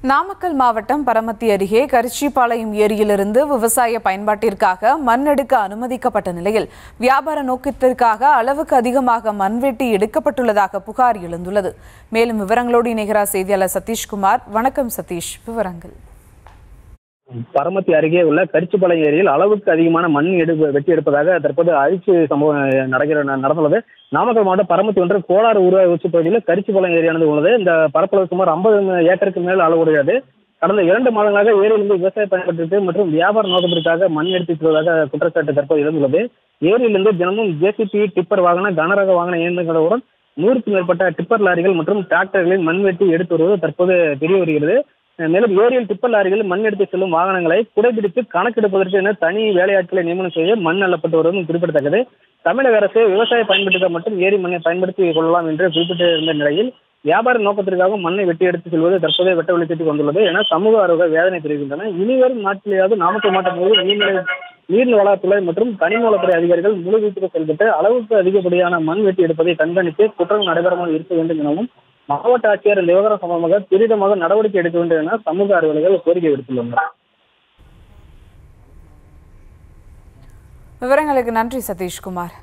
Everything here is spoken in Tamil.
நாமக்கல் மாவட்டம் பரமத்தி அருகே கரிச்சிபாளையம் ஏரியிலிருந்து விவசாய பயன்பாட்டிற்காக மண் எடுக்க அனுமதிக்கப்பட்ட நிலையில் வியாபார நோக்கத்திற்காக அளவுக்கு அதிகமாக மண்வெட்டி எடுக்கப்பட்டுள்ளதாக புகார் எழுந்துள்ளது. மேலும் விவரங்களோடு இணைகிறார் செய்தியாளர் சதீஷ்குமார். வணக்கம் சதீஷ், விவரங்கள். பரமத்தி அருகே உள்ள கரிச்சிபாளையம் ஏரியில் அளவுக்கு அதிகமான மண் வெட்டி எடுப்பதாக தற்போது அதிர்ச்சி சம்பவம் நடந்துள்ளது. நாமக்கல் மாவட்டம் பரமத்தி ஒன்று கோளாறு ஊராட்சி உச்சி பகுதியில் கரிச்சிபாளையம் ஏரியானது உள்ளது. இந்த பரப்பளவு சுமார் 50 ஏக்கருக்கு மேல் அளவுடையது. கடந்த 2 மாதங்களாக ஏரியிலிருந்து விவசாய பயன்பாட்டிற்கு மற்றும் வியாபார நோக்கத்திற்காக மண் எடுத்து செல்வதாக குற்றச்சாட்டு தற்போது எழுந்துள்ளது. ஏரியிலிருந்து தினமும் ஜேசிபி, டிப்பர் வாகன, கனரக வாகன இயந்திரங்களுடன் 100க்கும் மேற்பட்ட டிப்பர் லாரிகள் மற்றும் டிராக்டர்களில் மண் வெட்டி எடுத்து வருவது தற்போது தெரிய வருகிறது. மேலும் ஏரியில் டிப்பர் லாரிகள் மண் எடுத்து செல்லும் வாகனங்களை குடைபிடித்து கணக்கெடுப்பதற்கு என தனி வேலையாட்களை நியமனம் செய்ய மண் அள்ளப்பட்டு வருவதும் குறிப்பிடத்தக்கது. தமிழக அரசு விவசாய பயன்பாட்டுக்கு மட்டும் ஏரி மண்ணை பயன்படுத்தி கொள்ளலாம் என்று குறிப்பிட்டிருந்த நிலையில் வியாபார நோக்கத்திற்காக மண்ணை வெட்டி எடுத்து செல்வது தற்போதைய வெட்ட வெளிச்சத்துக்கு வந்துள்ளது என சமூக ஆர்வலர்கள் வேதனை தெரிவிக்கின்றனர். இனிவரும் நாட்களிலாவது நாமக்கல் மாவட்டம் முழுவதும் நீர்நில வளத்துறை மற்றும் கனிமவளத்துறை அதிகாரிகள் முழு வீட்டுக்கு செயல்பட்டு அளவுக்கு அதிகப்படியான மண் வெட்டி எடுப்பதை கண்காணித்து குற்றம் நடைபெறாமல் இருக்க வேண்டும் எனவும் மாவட்ட ஆட்சியர் இந்த விவகாரம் சம்பந்தமாக துரிதமாக நடவடிக்கை எடுக்க வேண்டும் என சமூக ஆர்வலர்கள் கோரிக்கை விடுத்துள்ளனர். விவரங்களுக்கு நன்றி சதீஷ்குமார்.